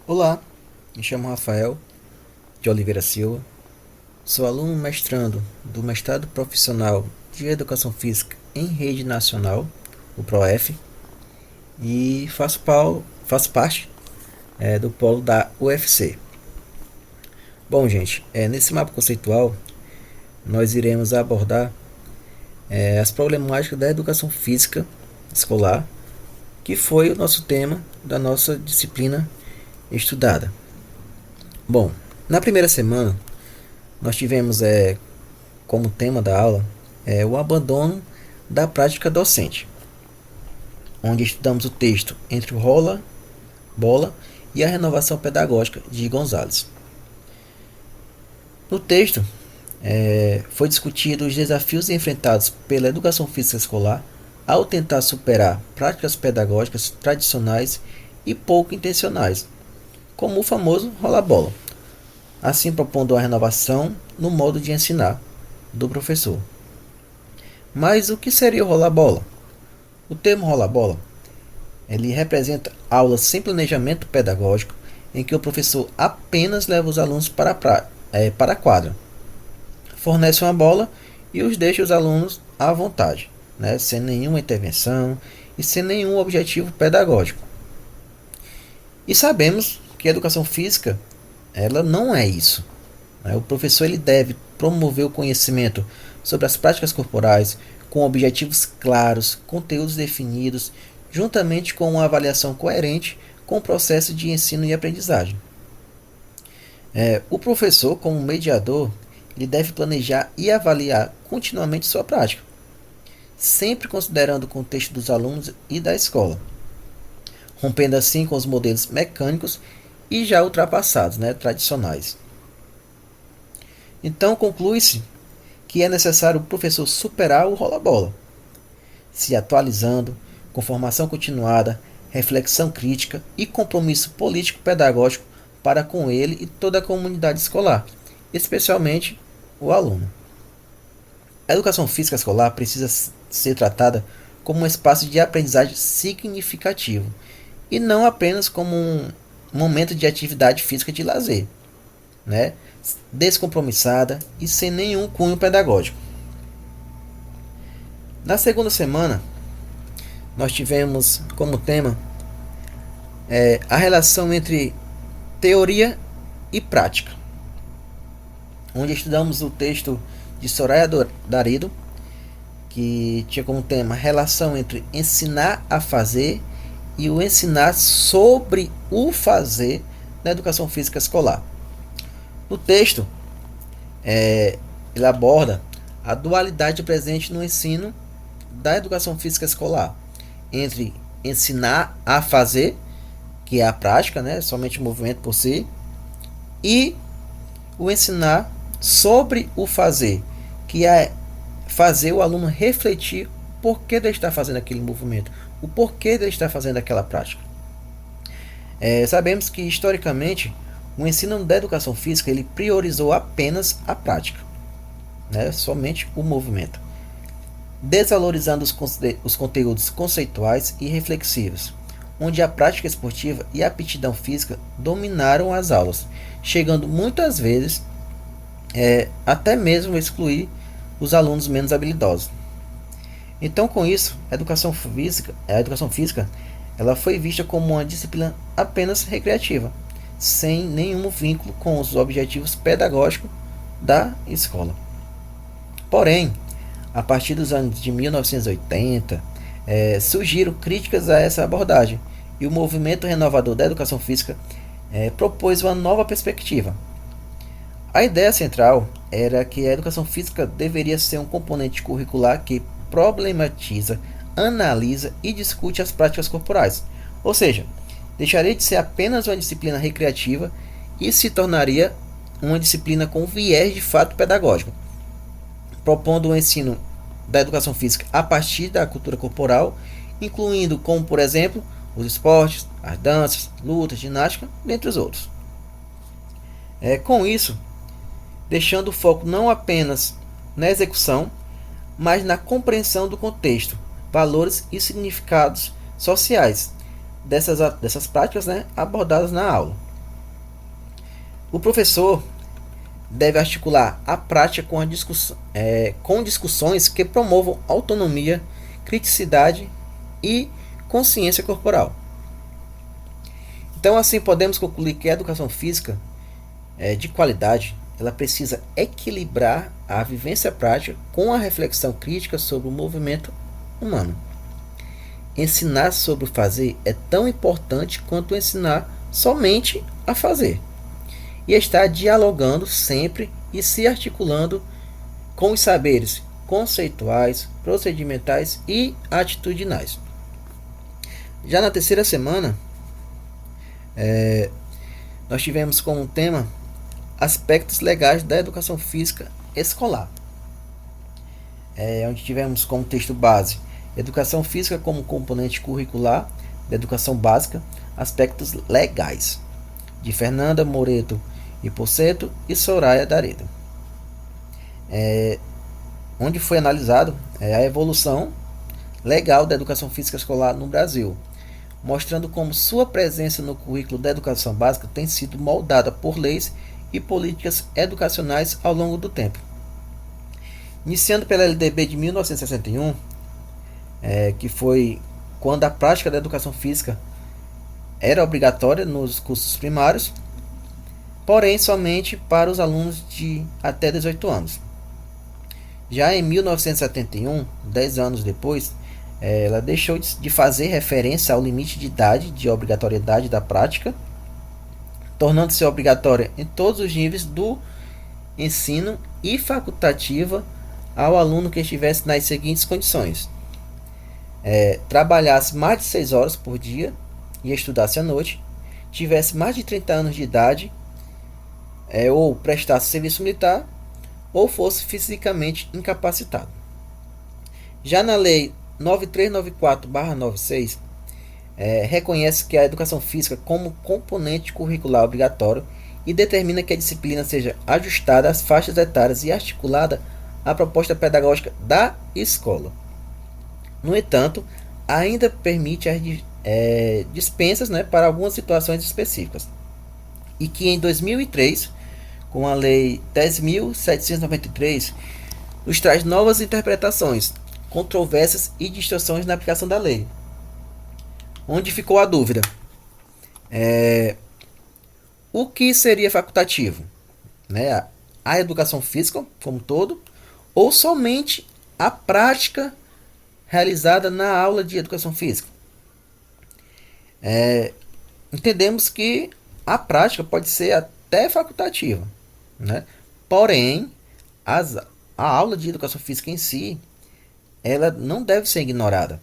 Olá, me chamo Rafael de Oliveira Silva, sou aluno mestrando do Mestrado Profissional de Educação Física em Rede Nacional, o PROEF, e faço parte do polo da UFC. Bom, gente, nesse mapa conceitual nós iremos abordar as problemáticas da educação física escolar, que foi o nosso tema da nossa disciplina estudada. Bom, na primeira semana nós tivemos como tema da aula o abandono da prática docente, onde estudamos o texto Entre o Rola, Bola e a Renovação Pedagógica de Gonzalez. No texto, foi discutido os desafios enfrentados pela educação física escolar ao tentar superar práticas pedagógicas tradicionais e pouco intencionais, como o famoso rola-bola, assim propondo a renovação no modo de ensinar do professor. Mas o que seria o rola-bola? O termo rola-bola ele representa aulas sem planejamento pedagógico em que o professor apenas leva os alunos para a quadra, fornece uma bola e os deixa os alunos à vontade, né, sem nenhuma intervenção e sem nenhum objetivo pedagógico. E sabemos que a educação física ela não é isso. Né? O professor ele deve promover o conhecimento sobre as práticas corporais com objetivos claros, conteúdos definidos, juntamente com uma avaliação coerente com o processo de ensino e aprendizagem. O professor, como mediador, ele deve planejar e avaliar continuamente sua prática, sempre considerando o contexto dos alunos e da escola, rompendo assim com os modelos mecânicos e já ultrapassados, né, tradicionais. Então conclui-se que é necessário o professor superar o rola-bola, se atualizando com formação continuada, reflexão crítica e compromisso político-pedagógico para com ele e toda a comunidade escolar, especialmente o aluno. A educação física escolar precisa ser tratada como um espaço de aprendizagem significativo e não apenas como um momento de atividade física de lazer, né? Descompromissada e sem nenhum cunho pedagógico. Na segunda semana, nós tivemos como tema a relação entre teoria e prática, onde estudamos o texto de Soraya Darido, que tinha como tema relação entre ensinar a fazer e o ensinar sobre o fazer na educação física escolar. No texto, ele aborda a dualidade presente no ensino da educação física escolar entre ensinar a fazer, que é a prática, né, somente o movimento por si, e o ensinar sobre o fazer, que é fazer o aluno refletir por que ele está fazendo aquele movimento, o porquê ele está fazendo aquela prática. Sabemos que historicamente o ensino da educação física ele priorizou apenas a prática, né, somente o movimento, desvalorizando os conteúdos conceituais e reflexivos, onde a prática esportiva e a aptidão física dominaram as aulas, chegando muitas vezes até mesmo excluir os alunos menos habilidosos. Então, com isso, a educação física ela foi vista como uma disciplina apenas recreativa, sem nenhum vínculo com os objetivos pedagógicos da escola. Porém, a partir dos anos de 1980, surgiram críticas a essa abordagem e o movimento renovador da educação física propôs uma nova perspectiva. A ideia central era que a educação física deveria ser um componente curricular que problematiza, analisa e discute as práticas corporais, ou seja, deixaria de ser apenas uma disciplina recreativa e se tornaria uma disciplina com viés de fato pedagógico, propondo o ensino da educação física a partir da cultura corporal, incluindo como, por exemplo, os esportes, as danças, lutas, ginástica, dentre os outros. Com isso, deixando o foco não apenas na execução, mas na compreensão do contexto, valores e significados sociais dessas práticas, né, abordadas na aula. O professor deve articular a prática com discussões que promovam autonomia, criticidade e consciência corporal. Então, assim, podemos concluir que a educação física de qualidade, ela precisa equilibrar a vivência prática com a reflexão crítica sobre o movimento humano. Ensinar sobre o fazer é tão importante quanto ensinar somente a fazer. E estar dialogando sempre e se articulando com os saberes conceituais, procedimentais e atitudinais. Já na terceira semana, nós tivemos como tema aspectos legais da educação física escolar, onde tivemos como texto base educação física como componente curricular da educação básica, aspectos legais, de Fernanda Moreto e Poceto e Soraya Dareda, onde foi analisado a evolução legal da educação física escolar no Brasil, mostrando como sua presença no currículo da educação básica tem sido moldada por leis e políticas educacionais ao longo do tempo. Iniciando pela LDB de 1961, que foi quando a prática da educação física era obrigatória nos cursos primários, porém somente para os alunos de até 18 anos. Já em 1971, 10 anos depois, ela deixou de fazer referência ao limite de idade de obrigatoriedade da prática, tornando-se obrigatória em todos os níveis do ensino e facultativa ao aluno que estivesse nas seguintes condições: trabalhasse mais de 6 horas por dia e estudasse à noite, tivesse mais de 30 anos de idade, ou prestasse serviço militar, ou fosse fisicamente incapacitado. Já na Lei 9394/96, reconhece que a educação física como componente curricular obrigatório e determina que a disciplina seja ajustada às faixas etárias e articulada à proposta pedagógica da escola. No entanto, ainda permite as dispensas, para algumas situações específicas. E que em 2003, com a Lei 10.793, nos traz novas interpretações, controvérsias e distorções na aplicação da lei. Onde ficou a dúvida? O que seria facultativo? A educação física como um todo, ou somente a prática realizada na aula de educação física? Entendemos que a prática pode ser até facultativa, porém a aula de educação física em si, ela não deve ser ignorada.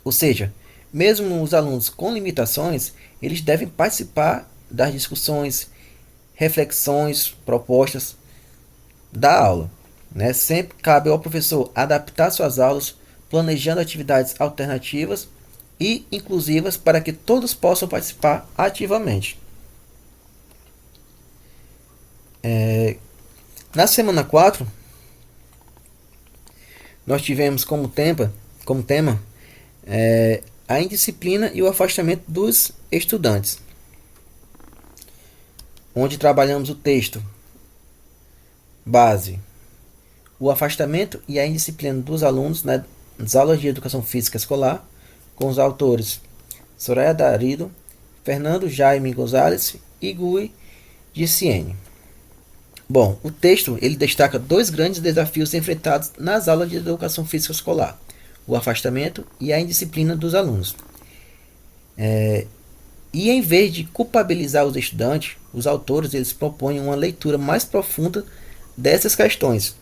Ou seja, mesmo os alunos com limitações, eles devem participar das discussões, reflexões, propostas da aula. Sempre cabe ao professor adaptar suas aulas, planejando atividades alternativas e inclusivas para que todos possam participar ativamente. Na semana 4, nós tivemos como tema a indisciplina e o afastamento dos estudantes, onde trabalhamos o texto base, o afastamento e a indisciplina dos alunos nas aulas de educação física escolar, com os autores Soraya Dareda, Fernando Jaime Gonzalez e Gui Giciene. Bom, o texto ele destaca 2 grandes desafios enfrentados nas aulas de educação física escolar: o afastamento e a indisciplina dos alunos. E em vez de culpabilizar os estudantes, os autores eles propõem uma leitura mais profunda dessas questões,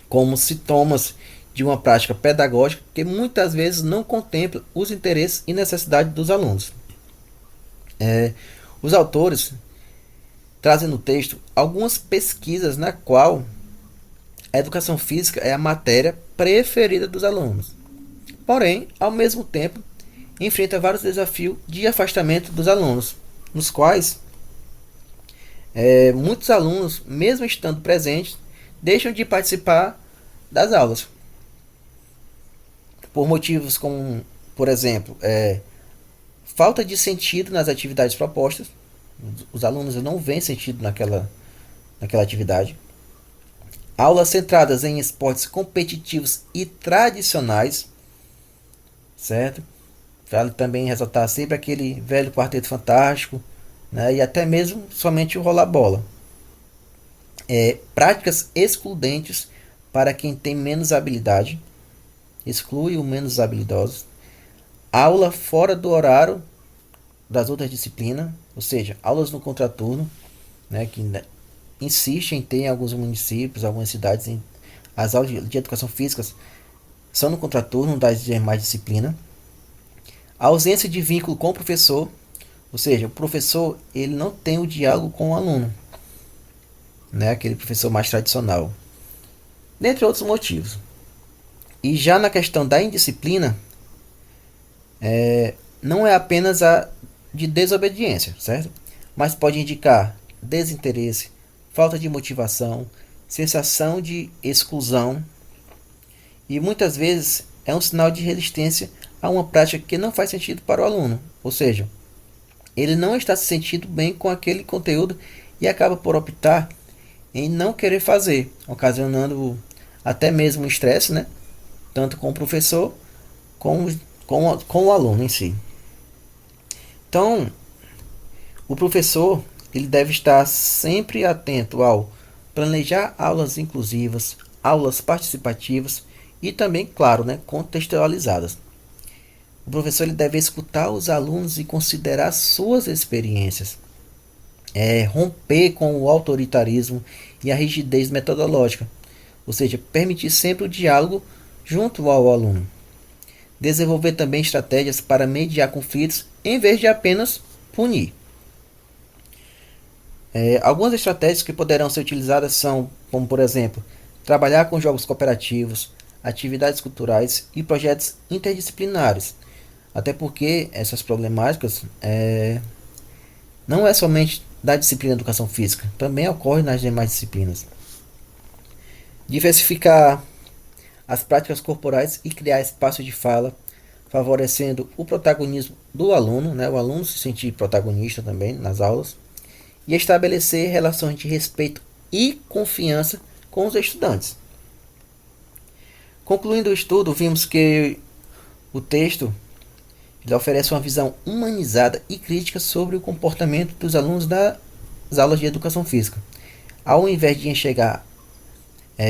como sintomas de uma prática pedagógica que muitas vezes não contempla os interesses e necessidades dos alunos. Os autores trazem no texto algumas pesquisas na qual a educação física é a matéria preferida dos alunos. Porém, ao mesmo tempo, enfrenta vários desafios de afastamento dos alunos, nos quais muitos alunos, mesmo estando presentes, deixam de participar das aulas. Por motivos como, por exemplo, falta de sentido nas atividades propostas, Os alunos não veem sentido naquela atividade. Aulas centradas em esportes competitivos e tradicionais, certo? Vale também ressaltar sempre aquele velho quarteto fantástico, né? E até mesmo somente o rolar bola. Práticas excludentes para quem tem menos habilidade, exclui os menos habilidosos. Aula fora do horário das outras disciplinas, ou seja, aulas no contraturno, né, que insiste em ter em alguns municípios, algumas cidades, as aulas de educação física são no contraturno das demais disciplinas. A ausência de vínculo com o professor, ou seja, o professor ele não tem o diálogo com o aluno, né, aquele professor mais tradicional, dentre outros motivos. E já na questão da indisciplina, não é apenas a de desobediência, certo? Mas pode indicar desinteresse, falta de motivação, sensação de exclusão e muitas vezes é um sinal de resistência a uma prática que não faz sentido para o aluno, ou seja, ele não está se sentindo bem com aquele conteúdo e acaba por optar em não querer fazer, ocasionando até mesmo estresse, né? Tanto com o professor como com o aluno em si. Então, o professor ele deve estar sempre atento ao planejar aulas inclusivas, aulas participativas e também, claro, né, contextualizadas. O professor ele deve escutar os alunos e considerar suas experiências, romper com o autoritarismo e a rigidez metodológica, ou seja, permitir sempre o diálogo junto ao aluno. Desenvolver também estratégias para mediar conflitos em vez de apenas punir. Algumas estratégias que poderão ser utilizadas são, como por exemplo, trabalhar com jogos cooperativos, atividades culturais e projetos interdisciplinares. Até porque essas problemáticas não é somente da disciplina de educação física, também ocorre nas demais disciplinas. Diversificar as práticas corporais e criar espaço de fala, favorecendo o protagonismo do aluno, né? O aluno se sentir protagonista também nas aulas, e estabelecer relações de respeito e confiança com os estudantes. Concluindo o estudo, vimos que o texto ele oferece uma visão humanizada e crítica sobre o comportamento dos alunos das aulas de educação física. Ao invés de enxergar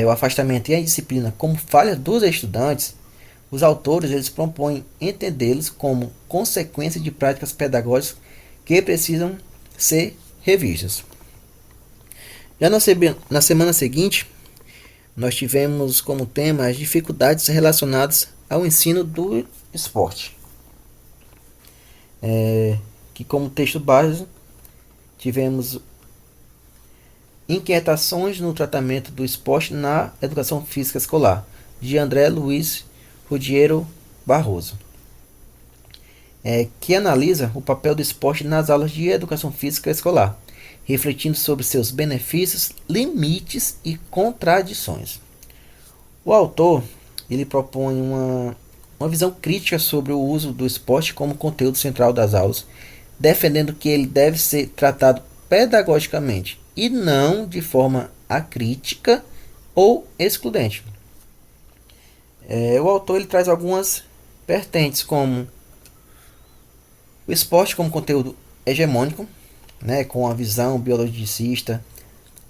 o afastamento e a disciplina como falha dos estudantes, os autores eles propõem entendê-los como consequência de práticas pedagógicas que precisam ser revistas. Já na semana seguinte, nós tivemos como tema as dificuldades relacionadas ao ensino do esporte. Que como texto base tivemos inquietações no tratamento do esporte na educação física escolar, de André Luiz Ruggiero Barroso, que analisa o papel do esporte nas aulas de educação física escolar, refletindo sobre seus benefícios, limites e contradições. O autor ele propõe uma visão crítica sobre o uso do esporte como conteúdo central das aulas, defendendo que ele deve ser tratado pedagogicamente e não de forma acrítica ou excludente. O autor ele traz algumas vertentes, como o esporte como conteúdo hegemônico, né, com a visão biologicista.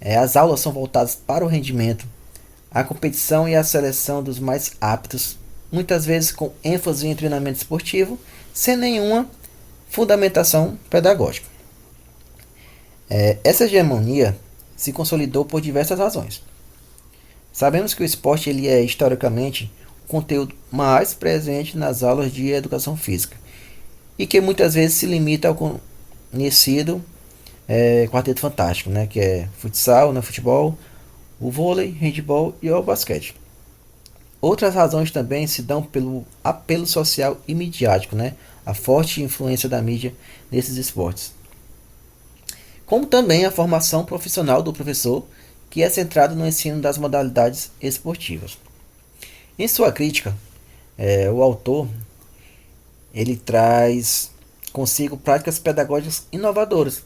As aulas são voltadas para o rendimento, a competição e a seleção dos mais aptos, muitas vezes com ênfase em treinamento esportivo, sem nenhuma fundamentação pedagógica. Essa hegemonia se consolidou por diversas razões. Sabemos que o esporte ele é historicamente o conteúdo mais presente nas aulas de educação física e que muitas vezes se limita ao conhecido quarteto fantástico, né, que é futsal, né, futebol, o vôlei, handebol e o basquete. Outras razões também se dão pelo apelo social e midiático, né, a forte influência da mídia nesses esportes, como também a formação profissional do professor, que é centrado no ensino das modalidades esportivas. Em sua crítica, o autor ele traz consigo práticas pedagógicas inovadoras,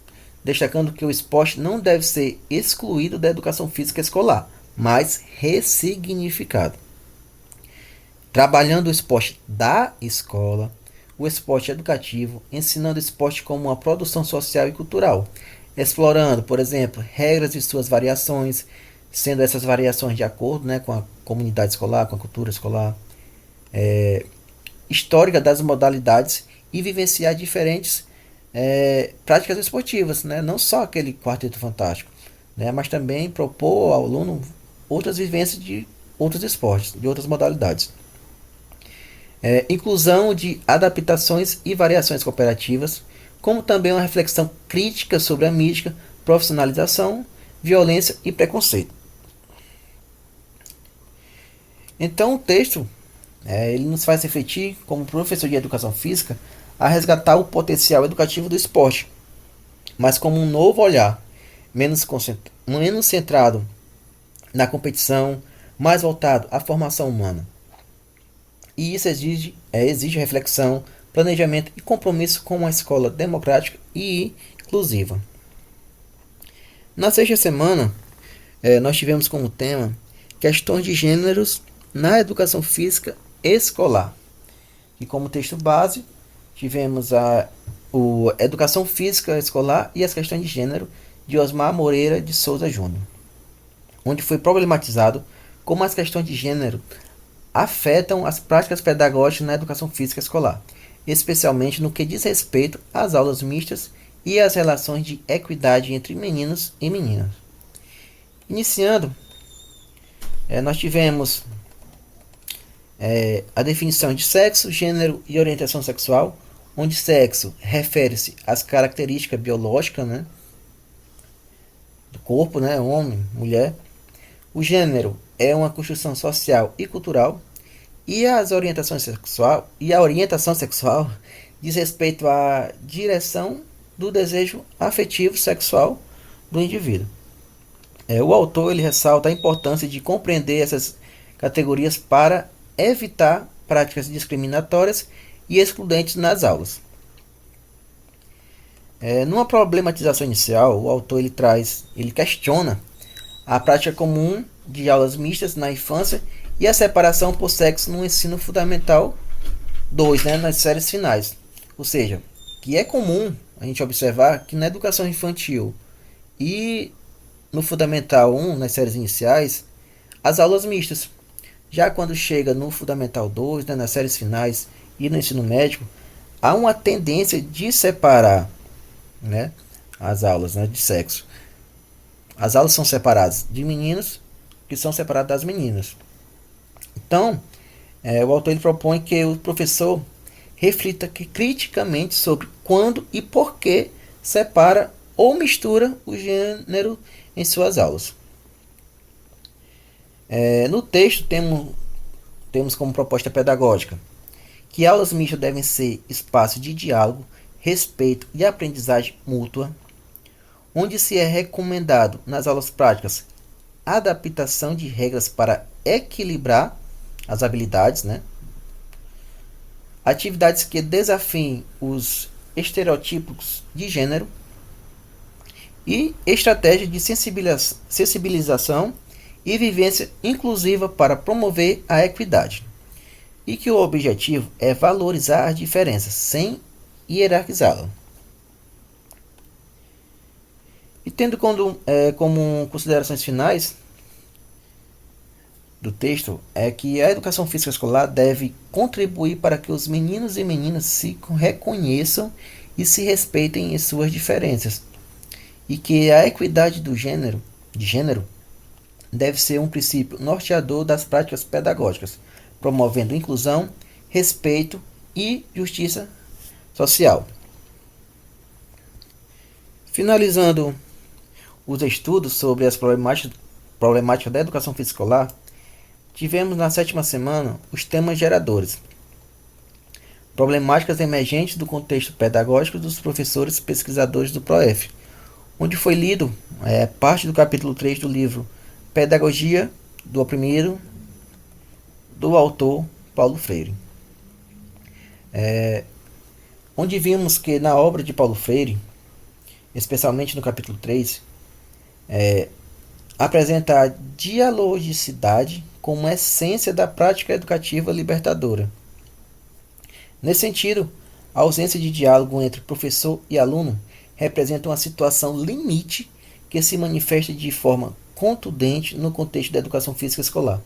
destacando que o esporte não deve ser excluído da educação física escolar, mas ressignificado. Trabalhando o esporte da escola, o esporte educativo, ensinando o esporte como uma produção social e cultural, explorando, por exemplo, regras e suas variações, sendo essas variações de acordo, né, com a comunidade escolar, com a cultura escolar, histórica das modalidades e vivenciar diferentes práticas esportivas, né, não só aquele quarteto fantástico, né, mas também propor ao aluno outras vivências de outros esportes, de outras modalidades. Inclusão de adaptações e variações cooperativas, como também uma reflexão crítica sobre a mídia, profissionalização, violência e preconceito. Então o texto ele nos faz refletir, como professor de educação física, a resgatar o potencial educativo do esporte, mas como um novo olhar, menos centrado na competição, mais voltado à formação humana. E isso exige reflexão, planejamento e compromisso com uma escola democrática e inclusiva. Na sexta semana, nós tivemos como tema questões de gêneros na educação física escolar. E como texto base, tivemos a Educação Física Escolar e as Questões de Gênero, de Osmar Moreira de Souza Júnior, onde foi problematizado como as questões de gênero afetam as práticas pedagógicas na educação física escolar, especialmente no que diz respeito às aulas mistas e às relações de equidade entre meninos e meninas. Iniciando, nós tivemos a definição de sexo, gênero e orientação sexual, onde sexo refere-se às características biológicas, né, do corpo, né, homem, mulher. O gênero é uma construção social e cultural, e as orientações sexual e a orientação sexual diz respeito à direção do desejo afetivo sexual do indivíduo. O autor ele ressalta a importância de compreender essas categorias para evitar práticas discriminatórias e excludentes nas aulas. Numa problematização inicial, o autor ele questiona a prática comum de aulas mistas na infância e a separação por sexo no ensino fundamental 2, né, nas séries finais. Ou seja, que é comum a gente observar que na educação infantil e no fundamental 1, nas séries iniciais, as aulas mistas. Já quando chega no fundamental 2, né, nas séries finais e no ensino médio, há uma tendência de separar, né, as aulas, né, de sexo. As aulas são separadas de meninos que são separadas das meninas. Então, o autor ele propõe que o professor reflita criticamente sobre quando e por que separa ou mistura o gênero em suas aulas. No texto temos como proposta pedagógica que aulas mistas devem ser espaço de diálogo, respeito e aprendizagem mútua, onde se é recomendado nas aulas práticas a adaptação de regras para equilibrar as habilidades, né? Atividades que desafiem os estereótipos de gênero e estratégias de sensibilização e vivência inclusiva para promover a equidade. E que o objetivo é valorizar as diferenças sem hierarquizá-las. E tendo como considerações finais do texto é que a educação física escolar deve contribuir para que os meninos e meninas se reconheçam e se respeitem em suas diferenças, e que a equidade de gênero deve ser um princípio norteador das práticas pedagógicas, promovendo inclusão, respeito e justiça social. Finalizando os estudos sobre as problemáticas da educação física escolar, tivemos na sétima semana os temas geradores. Problemáticas emergentes do contexto pedagógico dos professores pesquisadores do PROEF, onde foi lido parte do capítulo 3 do livro Pedagogia do Oprimido, do autor Paulo Freire. Onde vimos que na obra de Paulo Freire, especialmente no capítulo 3, apresenta a dialogicidade como essência da prática educativa libertadora. Nesse sentido, a ausência de diálogo entre professor e aluno representa uma situação limite que se manifesta de forma contundente no contexto da educação física escolar.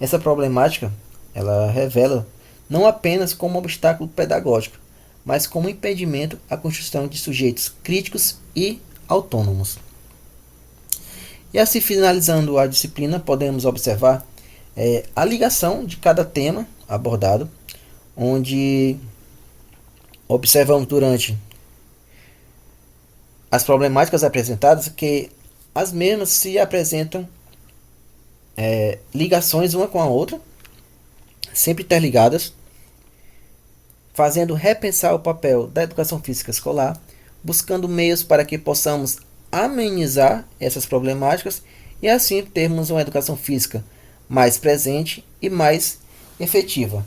Essa problemática, ela revela não apenas como obstáculo pedagógico, mas como impedimento à construção de sujeitos críticos e autônomos. E assim, finalizando a disciplina, podemos observar a ligação de cada tema abordado, onde observamos durante as problemáticas apresentadas que as mesmas se apresentam ligações uma com a outra, sempre interligadas, fazendo repensar o papel da educação física escolar, buscando meios para que possamos amenizar essas problemáticas e assim termos uma educação física mais presente e mais efetiva.